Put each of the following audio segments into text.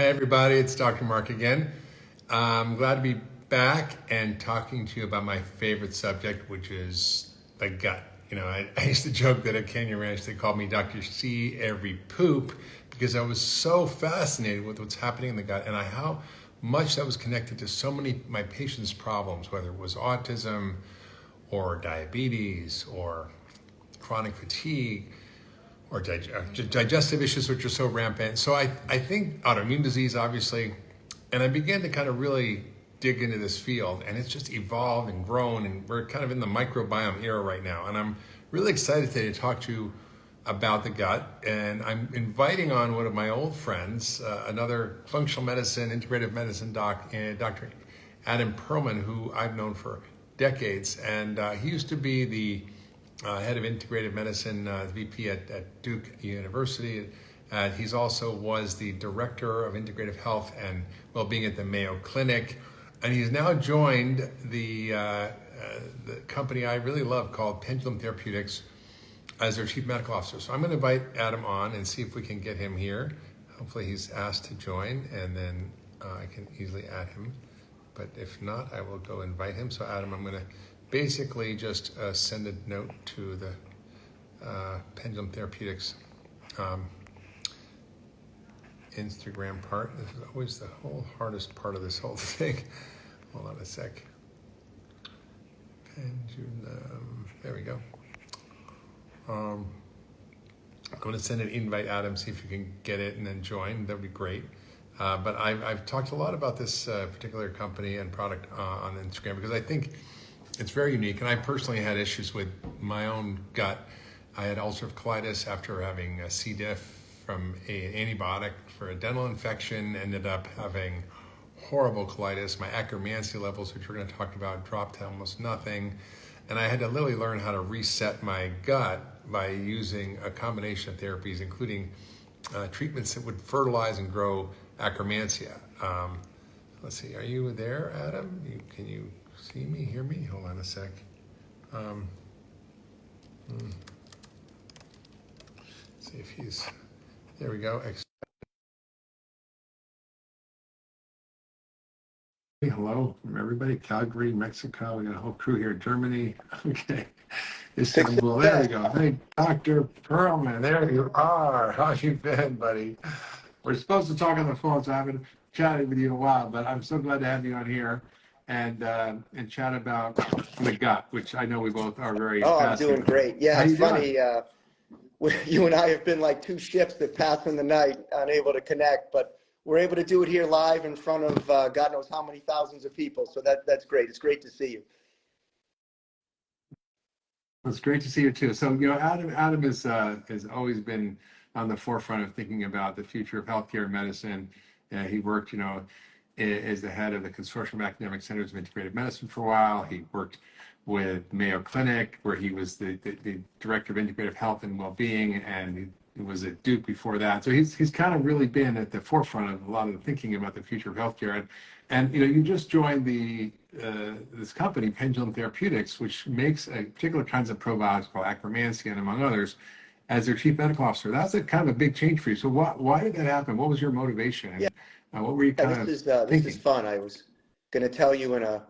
Hey everybody, it's Dr. Mark again. I'm glad to be back and talking to you about my favorite subject, which is the gut. You know, I used to joke that at Canyon Ranch they called me Dr. C every poop because I was so fascinated with what's happening in the gut and how much that was connected to so many of my patients' problems, whether it was autism or diabetes or chronic fatigue or digestive issues, which are so rampant. So I think autoimmune disease, obviously, and I began to kind of really dig into this field, and it's just evolved and grown, and we're kind of in the microbiome era right now. And I'm really excited today to talk to you about the gut, and I'm inviting on one of my old friends, another functional medicine, integrative medicine doc, Dr. Adam Perlman, who I've known for decades, and he used to be the head of integrative medicine, VP at Duke University. He's also was the director of integrative health and well-being at the Mayo Clinic. And he's now joined the company I really love called Pendulum Therapeutics as their chief medical officer. So I'm going to invite Adam on and see if we can get him here. Hopefully he's asked to join, and then I can easily add him. But if not, I will go invite him. So Adam, I'm going to basically just send a note to the Pendulum Therapeutics Instagram part. This is always the whole hardest part of this whole thing. Hold on a sec. Pendulum, there we go. I'm going to send an invite, Adam, see if you can get it and then join. That would be great. But I've talked a lot about this particular company and product on Instagram because I think it's very unique, and I personally had issues with my own gut. I had ulcerative colitis after having a C. diff from an antibiotic for a dental infection, ended up having horrible colitis. My Akkermansia levels, which we're going to talk about, dropped to almost nothing. And I had to literally learn how to reset my gut by using a combination of therapies, including treatments that would fertilize and grow Akkermansia. Let's see, are you there, Adam? Can you see me, hear me? Hold on a sec. See if he's, there we go. Hello from everybody. Calgary, Mexico. We got a whole crew here. Germany. Okay. Istanbul. There we go. Hey, Dr. Perlman, there you are. How you been, buddy? We're supposed to talk on the phone, so I haven't chatted with you in a while, but I'm so glad to have you on here and chat about the gut, which I know we both are very I'm doing great. Yeah, it's funny. You and I have been like two ships that pass in the night, unable to connect, but we're able to do it here live in front of God knows how many thousands of people. So that's great. It's great to see you. It's great to see you too. So, you know, Adam has always been on the forefront of thinking about the future of healthcare and medicine. He worked, you know, as the head of the Consortium of Academic Centers of Integrative Medicine for a while. He worked with Mayo Clinic, where he was the director of integrative health and well-being, and he was at Duke before that. So he's kind of really been at the forefront of a lot of the thinking about the future of healthcare. And you know, you just joined this company, Pendulum Therapeutics, which makes a particular kinds of probiotics called Akkermansia, and among others, as their chief medical officer. That's a kind of a big change for you. So why did that happen? What was your motivation? And, what were you kind of thinking? This is fun. I was going to tell you in a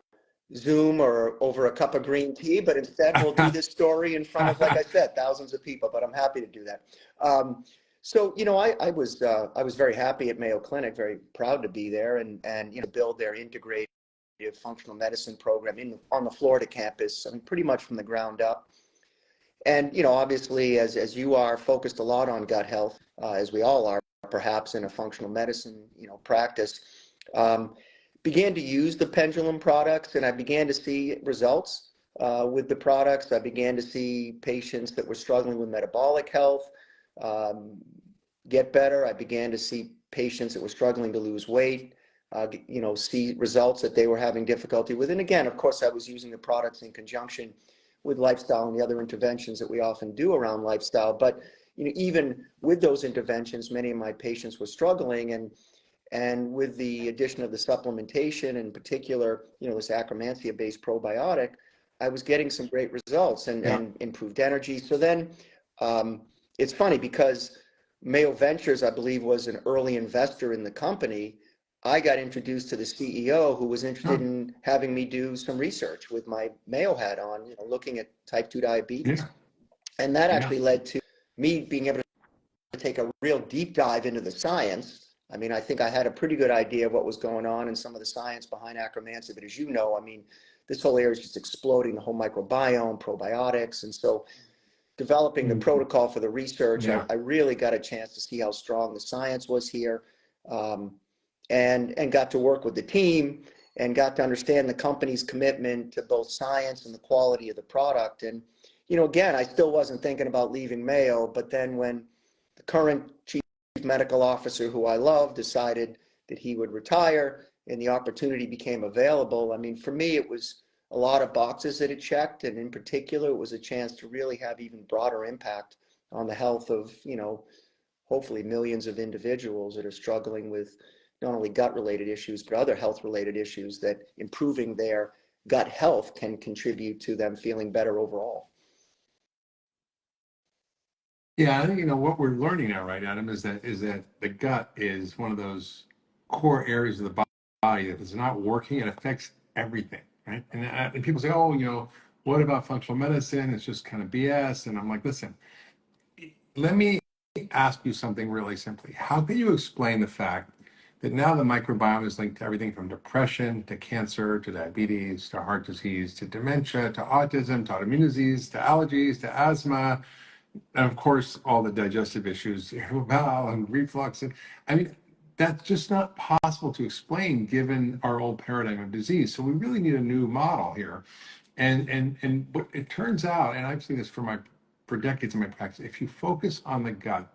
Zoom or over a cup of green tea, but instead we'll do this story in front of, like I said, thousands of people, but I'm happy to do that. So, you know, I was very happy at Mayo Clinic, very proud to be there and you know, build their integrative functional medicine program on the Florida campus, I mean, pretty much from the ground up. And, you know, obviously, as you are focused a lot on gut health, as we all are, perhaps in a functional medicine, you know, practice, began to use the Pendulum products, and I began to see results with the products. I began to see patients that were struggling with metabolic health get better. I began to see patients that were struggling to lose weight, you know, see results that they were having difficulty with. And again, of course, I was using the products in conjunction with lifestyle and the other interventions that we often do around lifestyle. But you know, even with those interventions, many of my patients were struggling, and with the addition of the supplementation, in particular, you know, this Akkermansia-based probiotic, I was getting some great results and improved energy. So then it's funny because Mayo Ventures, I believe, was an early investor in the company, I got introduced to the CEO, who was interested Oh, in having me do some research with my Mayo hat on, looking at type 2 diabetes. yeah, And that yeah. actually led to me being able to take a real deep dive into the science. I mean, I think I had a pretty good idea of what was going on and some of the science behind Akkermansia, but as you know, I mean, this whole area is just exploding, the whole microbiome, probiotics. And so developing the Mhm. protocol for the research, Yeah. I really got a chance to see how strong the science was here, um, and got to work with the team and got to understand the company's commitment to both science and the quality of the product. And, again, I still wasn't thinking about leaving Mayo, but then when the current chief medical officer, who I love, decided that he would retire and the opportunity became available, I mean, for me, it was a lot of boxes that it checked, and in particular, it was a chance to really have even broader impact on the health of, hopefully millions of individuals that are struggling with not only gut-related issues, but other health-related issues, that improving their gut health can contribute to them feeling better overall. Yeah, I think what we're learning now, right, Adam, is that the gut is one of those core areas of the body that is not working. It affects everything, right? And people say, oh, what about functional medicine? It's just kind of BS. And I'm like, listen, let me ask you something really simply. How can you explain the fact that now the microbiome is linked to everything from depression to cancer to diabetes to heart disease to dementia to autism to autoimmune disease to allergies to asthma, and of course, all the digestive issues, bowel and reflux. And I mean, that's just not possible to explain given our old paradigm of disease. So we really need a new model here. And what it turns out, and I've seen this for decades in my practice, if you focus on the gut,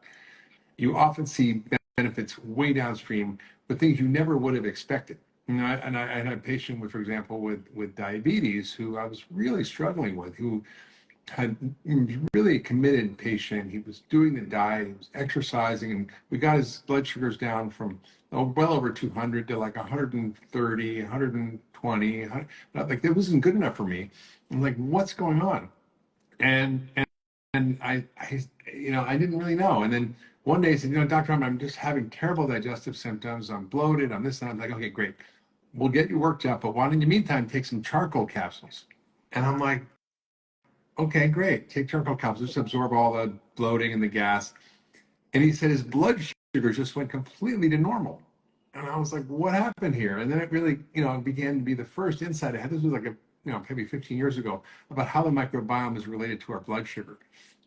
you often see benefits way downstream with things you never would have expected. I had a patient with, for example, with diabetes who I was really struggling with, who he was really a committed patient. He was doing the diet, he was exercising, and we got his blood sugars down from well over 200 to like 130, 120. Like that wasn't good enough for me. I'm like, what's going on? And I didn't really know. And then one day he said, Dr. I'm just having terrible digestive symptoms. I'm bloated. I'm this and I'm like, okay, great. We'll get you worked up, but why don't in the meantime take some charcoal capsules? And I'm like, okay, great. Take charcoal capsules, just absorb all the bloating and the gas. And he said his blood sugar just went completely to normal. And I was like, what happened here? And then it really, began to be the first insight I had. This was like maybe 15 years ago, about how the microbiome is related to our blood sugar.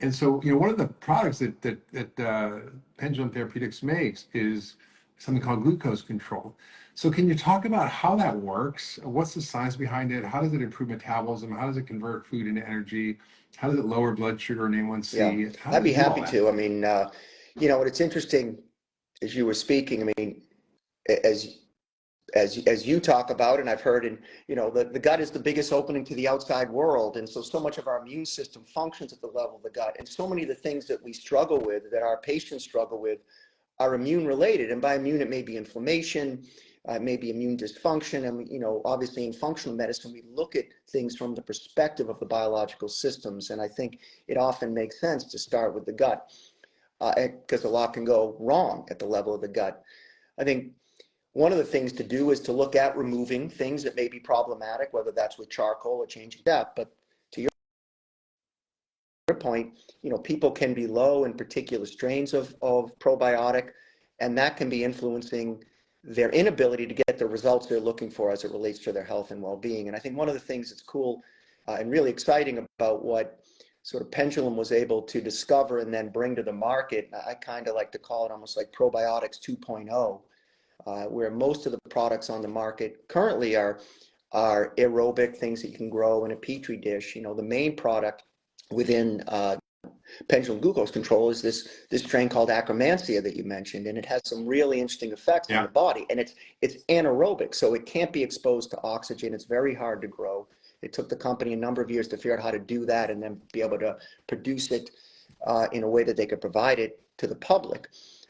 And so, one of the products that Pendulum Therapeutics makes is something called glucose control. So can you talk about how that works? What's the science behind it? How does it improve metabolism? How does it convert food into energy? How does it lower blood sugar and Yeah, A1C? How I'd does be it do all happy that? to. I mean, it's interesting as you were speaking. I mean, as as you talk about, and I've heard, and the gut is the biggest opening to the outside world, and so much of our immune system functions at the level of the gut, and so many of the things that we struggle with, that our patients struggle with, are immune related. And by immune, it may be inflammation, it may be immune dysfunction. And obviously in functional medicine, we look at things from the perspective of the biological systems, and I think it often makes sense to start with the gut, because a lot can go wrong at the level of the gut. I think one of the things to do is to look at removing things that may be problematic, whether that's with charcoal or changing that. But to your point, people can be low in particular strains of probiotic, and that can be influencing their inability to get the results they're looking for as it relates to their health and well-being. And I think one of the things that's cool and really exciting about what sort of Pendulum was able to discover and then bring to the market, I kind of like to call it almost like probiotics 2.0, where most of the products on the market currently are aerobic, things that you can grow in a petri dish. The main product within pendulum glucose control is this strain called Akkermansia that you mentioned, and it has some really interesting effects on Yeah. the body. And it's anaerobic, so it can't be exposed to oxygen. It's very hard to grow. It took the company a number of years to figure out how to do that and then be able to produce it in a way that they could provide it to the public.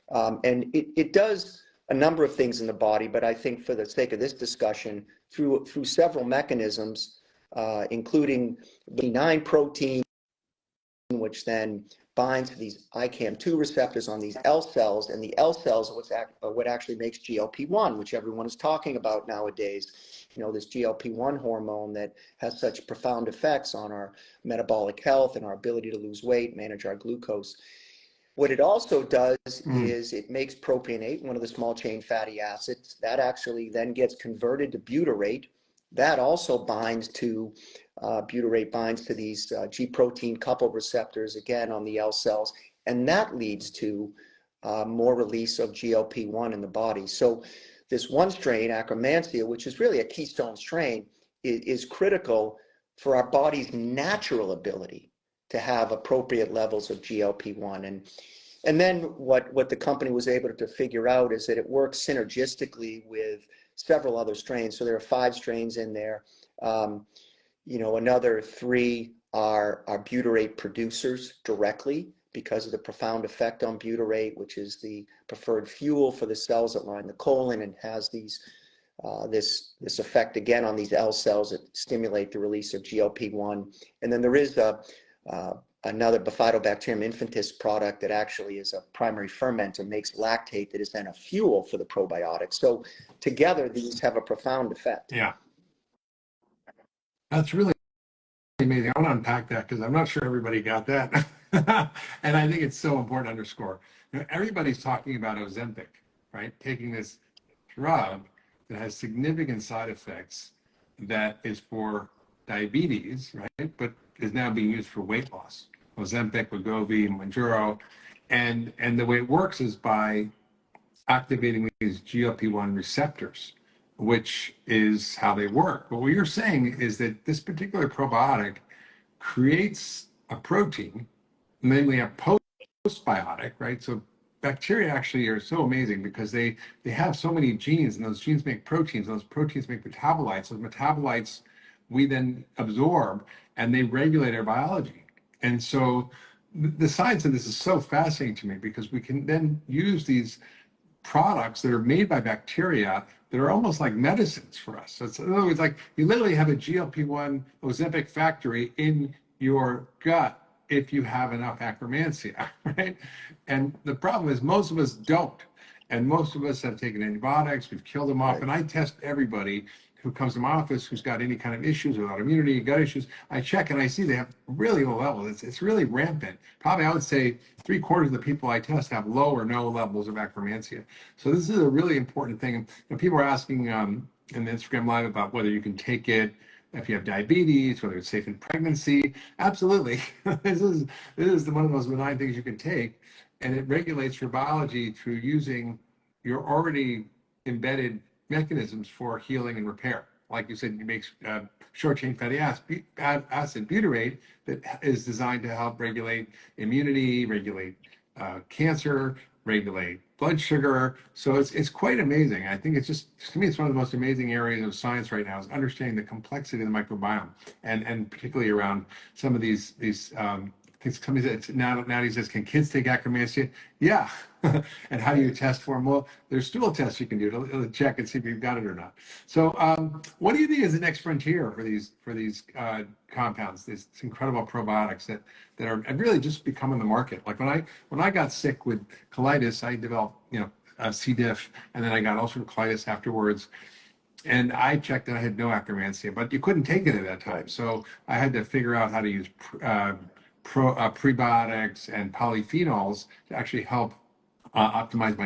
And it does a number of things in the body, but I think for the sake of this discussion, through several mechanisms, including B9 protein, which then binds to these ICAM2 receptors on these L cells, and the L cells are what actually makes GLP-1, which everyone is talking about nowadays. You know, this GLP-1 hormone that has such profound effects on our metabolic health and our ability to lose weight, manage our glucose. What it also does is it makes propionate, one of the small chain fatty acids, that actually then gets converted to butyrate. That also binds to, butyrate binds to these G protein coupled receptors, again, on the L cells, and that leads to more release of GLP-1 in the body. So this one strain, Akkermansia, which is really a keystone strain, is critical for our body's natural ability to have appropriate levels of GLP-1. And then what the company was able to figure out is that it works synergistically with several other strains. So there are 5 strains in there. You know, another 3 are butyrate producers directly because of the profound effect on butyrate, which is the preferred fuel for the cells that line the colon and has these this effect again on these L cells that stimulate the release of GLP-1. And then there is another Bifidobacterium infantis product that actually is a primary fermenter, makes lactate that is then a fuel for the probiotics. So together, these have a profound effect. Yeah, that's really amazing. I want to unpack that because I'm not sure everybody got that. And I think it's so important to underscore. You know, everybody's talking about Ozempic, right? Taking this drug that has significant side effects that is for diabetes, right? But is now being used for weight loss. Ozempic, Wegovy, and Mounjaro. And the way it works is by activating these GLP-1 receptors, which is how they work. But what you're saying is that this particular probiotic creates a protein, namely a postbiotic, right? So bacteria actually are so amazing because they have so many genes, and those genes make proteins, and those proteins make metabolites. Those metabolites we then absorb, and they regulate our biology. And so the science of this is so fascinating to me because we can then use these products that are made by bacteria that are almost like medicines for us. So it's, in other words, like you literally have a GLP-1 Ozempic factory in your gut if you have enough Akkermansia, right? And the problem is most of us don't. And most of us have taken antibiotics, we've killed them off. Right. And I test everybody who comes to my office who's got any kind of issues with autoimmunity, gut issues. I check and I see they have really low levels. It's really rampant. Probably I would say 3/4 of the people I test have low or no levels of Akkermansia. So this is a really important thing. And people are asking in the Instagram Live about whether you can take it if you have diabetes, whether it's safe in pregnancy. Absolutely. This is one of the most benign things you can take, and it regulates your biology through using your already embedded mechanisms for healing and repair. Like you said, it makes short chain fatty acid butyrate that is designed to help regulate immunity, regulate cancer, regulate blood sugar. So it's quite amazing. I think it's just, to me, it's one of the most amazing areas of science right now is understanding the complexity of the microbiome, and particularly around some of these things. Nowadays says, can kids take Akkermansia? Yeah. And how do you test for them? Well, there's stool tests you can do to check and see if you've got it or not. So what do you think is the next frontier for these compounds, these incredible probiotics that are really just becoming the market? Like when I got sick with colitis, I developed a C. diff, and then I got ulcerative colitis afterwards. And I checked and I had no Akkermansia, but you couldn't take it at that time. So I had to figure out how to use prebiotics and polyphenols to actually help optimize my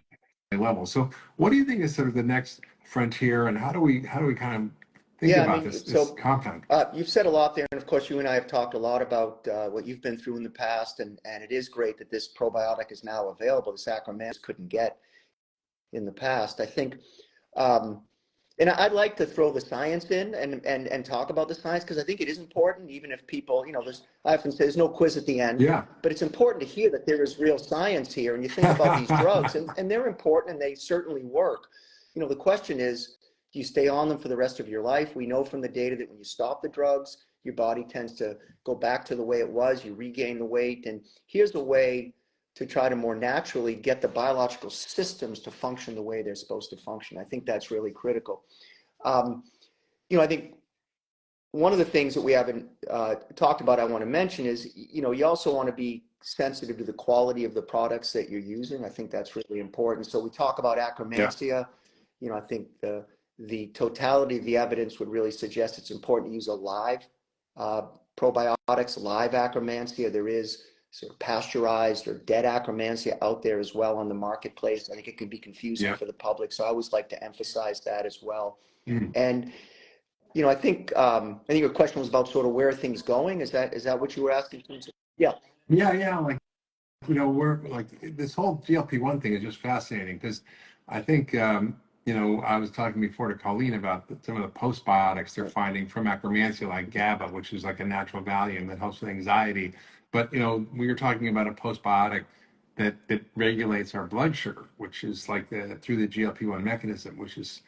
levels. So what do you think is sort of the next frontier, and how do we kind of think about this compound? You've said a lot there, and of course you and I have talked a lot about what you've been through in the past, and it is great that this probiotic is now available. This Akkermansia couldn't get in the past. I think and I'd like to throw the science in and talk about the science, because I think it is important, even if people, I often say there's no quiz at the end. Yeah. But it's important to hear that there is real science here. And you think about these drugs, and they're important, and they certainly work. The question is, do you stay on them for the rest of your life? We know from the data that when you stop the drugs, your body tends to go back to the way it was. You regain the weight. And here's a way to try to more naturally get the biological systems to function the way they're supposed to function. I think that's really critical. I think one of the things that we haven't talked about, I want to mention is, you also want to be sensitive to the quality of the products that you're using. I think that's really important. So we talk about Yeah. Akkermansia. I think the totality of the evidence would really suggest it's important to use a live uh, probiotics, live Akkermansia. There is sort of pasteurized or dead Akkermansia out there as well on the marketplace. I think it can be confusing Yeah. for the public. So I always like to emphasize that as well. Mm. And I think your question was about sort of where are things going. Is that what you were asking? Yeah. Yeah. Like, we're like this whole GLP-1 thing is just fascinating because I think, I was talking before to Colleen about some of the postbiotics they're finding from Akkermansia, like GABA, which is like a natural Valium that helps with anxiety. But, we were talking about a postbiotic that regulates our blood sugar, which is like through the GLP-1 mechanism, which is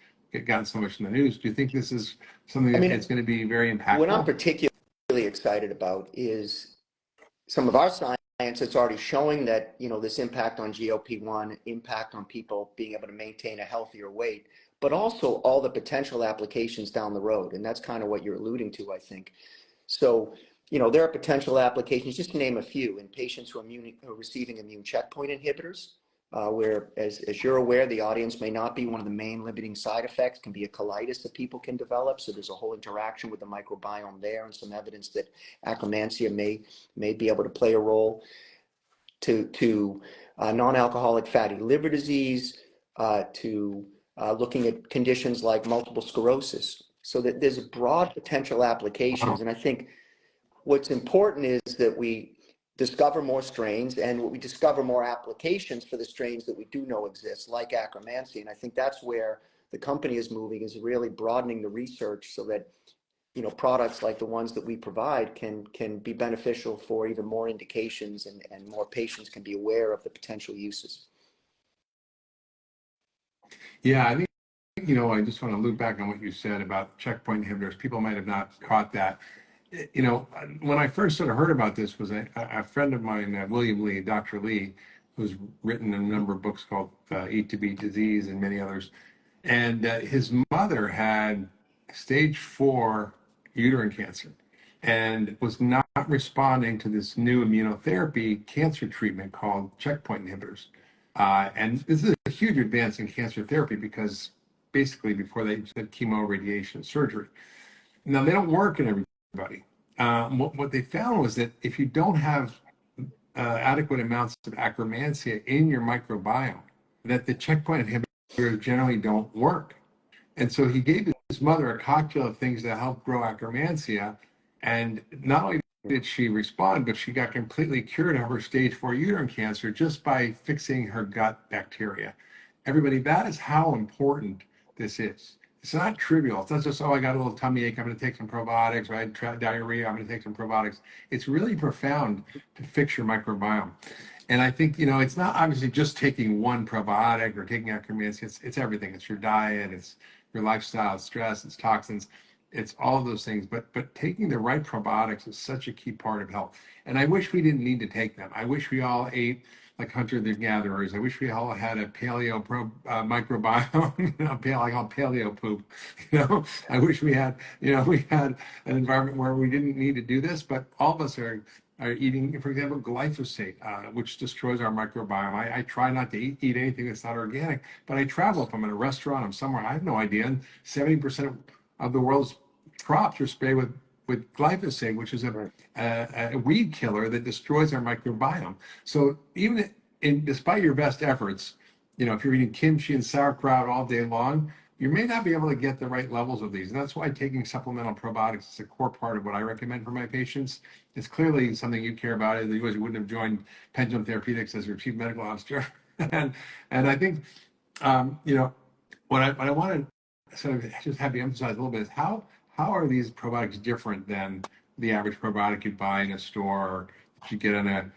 gotten so much in the news. Do you think this is something I that mean, it's going to be very what I'm impactful? particularly excited about is some of our science that's already showing that, this impact on GLP-1, impact on people being able to maintain a healthier weight, but also all the potential applications down the road. And that's kind of what you're alluding to, I think. So, there are potential applications, just to name a few, in patients who are receiving immune checkpoint inhibitors, where, as you're aware, the audience may not be one of the main limiting side effects, can be a colitis that people can develop. So there's a whole interaction with the microbiome there, and some evidence that Akkermansia may be able to play a role to non-alcoholic fatty liver disease, to looking at conditions like multiple sclerosis. So that there's broad potential applications. Wow. And I think what's important is that we discover more strains and we discover more applications for the strains that we do know exist, like Akkermansia. And I think that's where the company is moving, is really broadening the research so that products like the ones that we provide can be beneficial for even more indications, and more patients can be aware of the potential uses. Yeah, I think, I just want to loop back on what you said about checkpoint inhibitors. People might have not caught that. When I first sort of heard about this was a friend of mine, William Lee, Dr. Lee, who's written a number of books called Eat to Beat Disease and many others. And his mother had stage 4 uterine cancer and was not responding to this new immunotherapy cancer treatment called checkpoint inhibitors. And this is a huge advance in cancer therapy because basically before they said chemo, radiation, surgery. Now, they don't work in everybody. What they found was that if you don't have adequate amounts of Akkermansia in your microbiome, that the checkpoint inhibitors generally don't work. And so he gave his mother a cocktail of things that helped grow Akkermansia. And not only did she respond, but she got completely cured of her stage 4 uterine cancer just by fixing her gut bacteria. Everybody, that is how important this is. It's not trivial. It's not just, oh, I got a little tummy ache, I'm going to take some probiotics, or I had diarrhea, I'm going to take some probiotics. It's really profound to fix your microbiome. And I think, it's not obviously just taking one probiotic or taking Akkermansia. It's everything. It's your diet, it's your lifestyle, it's stress, it's toxins, it's all of those things. But taking the right probiotics is such a key part of health. And I wish we didn't need to take them. I wish we all ate like hunter the gatherers. I wish we all had a microbiome, I call paleo poop. I wish we had, we had an environment where we didn't need to do this. But all of us are eating, for example, glyphosate, which destroys our microbiome. I try not to eat anything that's not organic, but I travel. If I'm in a restaurant, I'm somewhere, I have no idea. And 70% of the world's crops are sprayed with glyphosate, which is a weed killer that destroys our microbiome. So even despite your best efforts, if you're eating kimchi and sauerkraut all day long, you may not be able to get the right levels of these. And that's why taking supplemental probiotics is a core part of what I recommend for my patients. It's clearly something you care about. Otherwise, you wouldn't have joined Pendulum Therapeutics as your chief medical officer. and I think, what I want to sort of just have you emphasize a little bit is how are these probiotics different than the average probiotic you'd buy in a store that you get in a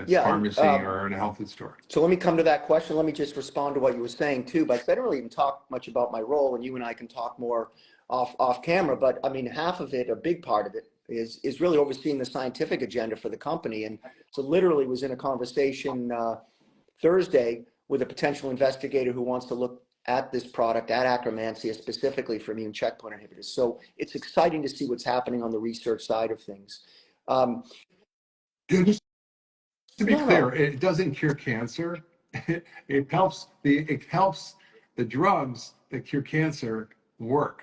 Yeah. pharmacy or in a health food store? So let me come to that question. Let me just respond to what you were saying too. But I didn't really even talk much about my role, and you and I can talk more off camera. But I mean, half of it, a big part of it, is really overseeing the scientific agenda for the company. And so literally was in a conversation Thursday with a potential investigator who wants to look at this product, at Akkermansia, specifically for immune checkpoint inhibitors. So it's exciting to see what's happening on the research side of things. Just to be No, clear, no, it doesn't cure cancer. It helps the drugs that cure cancer work.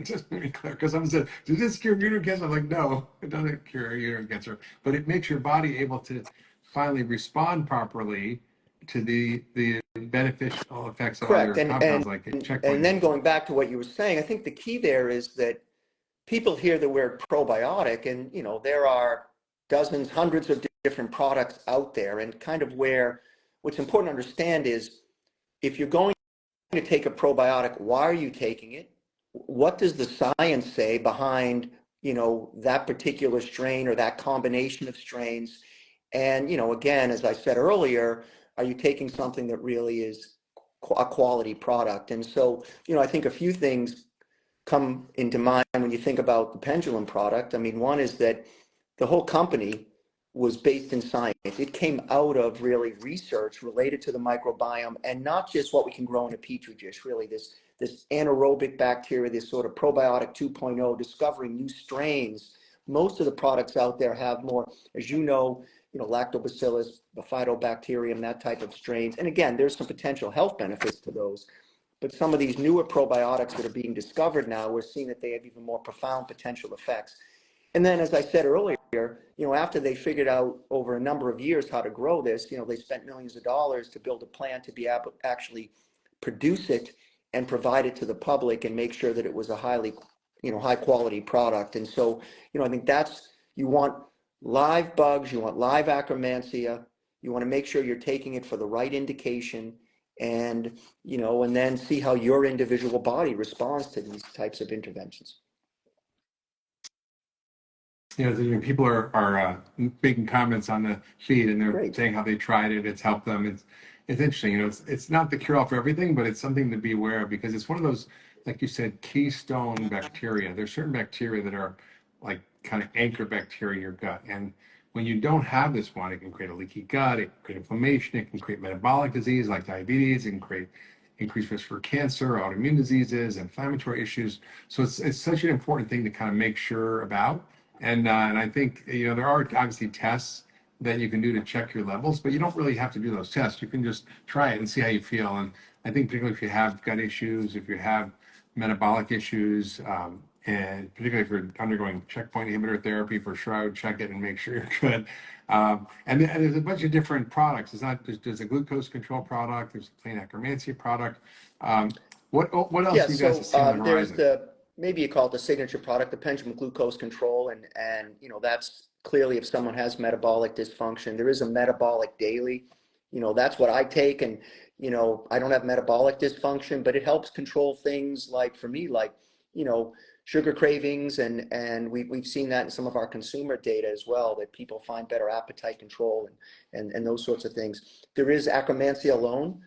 Just to be clear, because someone said, "Does this cure uterine cancer?" I'm like, no, it doesn't cure uterine cancer, but it makes your body able to finally respond properly to the beneficial effects of correct. other compounds like checkpoint And then inhibitors. going back to what you were saying, I think the key there is that people hear the word probiotic, and there are dozens, hundreds of different products out there, and kind of where what's important to understand is if you're going to take a probiotic, why are you taking it? What does the science say behind that particular strain or that combination of strains? And again, as I said earlier, are you taking something that really is a quality product? And so I think a few things come into mind when you think about the Pendulum product. I mean, one is that the whole company was based in science. It came out of really research related to the microbiome, and not just what we can grow in a petri dish, really this anaerobic bacteria, this sort of probiotic 2.0, discovering new strains. Most of the products out there have more, as lactobacillus, bifidobacterium, that type of strains. And again, there's some potential health benefits to those. But some of these newer probiotics that are being discovered now, we're seeing that they have even more profound potential effects. And then, as I said earlier, after they figured out over a number of years how to grow this, they spent millions of dollars to build a plant to be able to actually produce it and provide it to the public and make sure that it was a high quality product. And so, I think you want live bugs, you want live Akkermansia, you want to make sure you're taking it for the right indication, and and then see how your individual body responds to these types of interventions. People are making comments on the feed, and they're Great. saying how they tried it. It's helped them. It's interesting. It's not the cure all for everything, but it's something to be aware of because it's one of those, like you said, keystone bacteria. There's certain bacteria that are like kind of anchor bacteria in your gut, and when you don't have this one, it can create a leaky gut. It can create inflammation. It can create metabolic disease like diabetes. It can create increased risk for cancer, autoimmune diseases, inflammatory issues. So it's such an important thing to kind of make sure about. And I think there are obviously tests that you can do to check your levels, but you don't really have to do those tests. You can just try it and see how you feel. And I think particularly if you have gut issues, if you have metabolic issues, and particularly if you're undergoing checkpoint inhibitor therapy, for sure I would check it and make sure you're good. And there's a bunch of different products. It's not just there's a glucose control product. There's a plain Akkermansia product. What else Yeah, do you guys so see on the there's horizon? maybe you call it the signature product, the Pendulum glucose control, and that's clearly if someone has metabolic dysfunction. There is a metabolic daily, that's what I take, and I don't have metabolic dysfunction, but it helps control things like for me, like sugar cravings, and we've seen that in some of our consumer data as well, that people find better appetite control and those sorts of things. There is Akkermansia alone.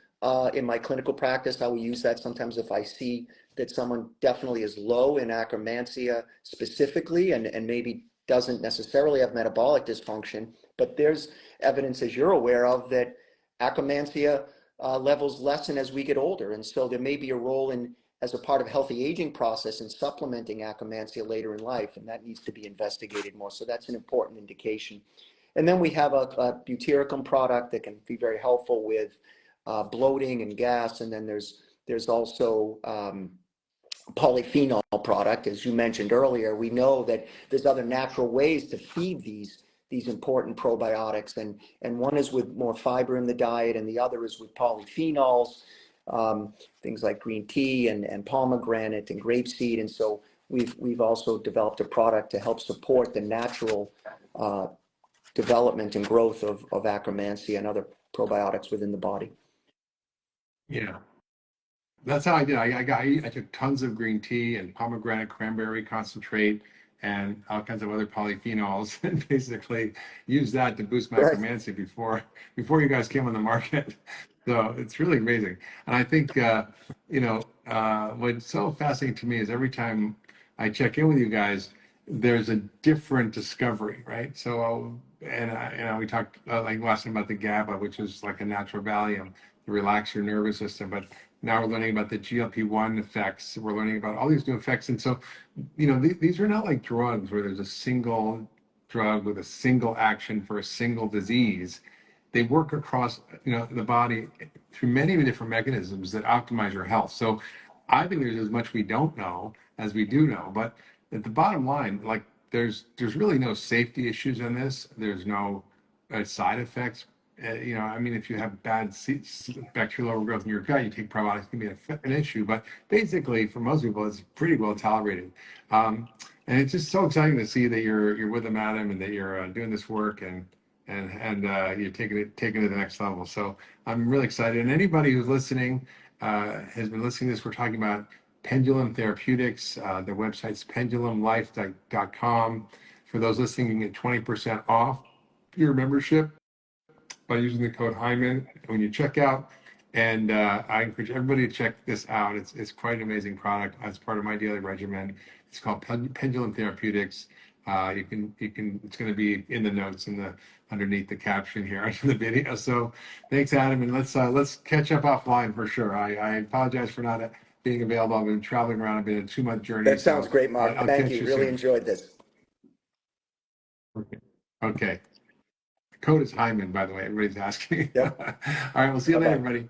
In my clinical practice, I will use that sometimes if I see that someone definitely is low in Akkermansia specifically and maybe doesn't necessarily have metabolic dysfunction. But there's evidence, as you're aware of, that Akkermansia levels lessen as we get older. And so there may be a role in, as a part of healthy aging process, in supplementing Akkermansia later in life, and that needs to be investigated more. So that's an important indication. And then we have a butyricum product that can be very helpful with bloating and gas. And then there's also polyphenol product, as you mentioned earlier. We know that there's other natural ways to feed these important probiotics, and one is with more fiber in the diet, and the other is with polyphenols, things like green tea and pomegranate and grapeseed. And so we've also developed a product to help support the natural development and growth of Akkermansia and other probiotics within the body. Yeah. That's how I did. I took tons of green tea and pomegranate cranberry concentrate and all kinds of other polyphenols, and basically used that to boost my Right. Akkermansia before you guys came on the market. So it's really amazing. And I think what's so fascinating to me is every time I check in with you guys, there's a different discovery, right? So we talked like last time about the GABA, which is like a natural Valium to relax your nervous system, but Now we're learning about the GLP-1 effects. We're learning about all these new effects. And so, these are not like drugs where there's a single drug with a single action for a single disease. They work across, the body through many different mechanisms that optimize your health. So I think there's as much we don't know as we do know. But at the bottom line, like there's really no safety issues in this. There's no side effects. I mean, if you have bad bacterial overgrowth in your gut, you take probiotics, can be an issue. But basically, for most people, it's pretty well tolerated. And it's just so exciting to see that you're with them, Adam, and that you're doing this work and you're taking it to the next level. So I'm really excited. And anybody who's listening has been listening to this. We're talking about Pendulum Therapeutics. Their website's pendulumlife.com. For those listening, you can get 20% off your membership by using the code Hyman when you check out. And I encourage everybody to check this out. It's quite an amazing product. It's part of my daily regimen. It's called Pendulum Therapeutics. You can. It's going to be in the notes underneath the caption here under the video. So thanks, Adam, and let's catch up offline for sure. I apologize for not being available. I've been traveling around. I've been a 2-month journey. That sounds great, Mark. I'll Thank catch you. you Really soon. enjoyed this. Okay. Code is Hyman, by the way. Everybody's asking. Yep. All right. We'll see you later, Bye-bye. everybody.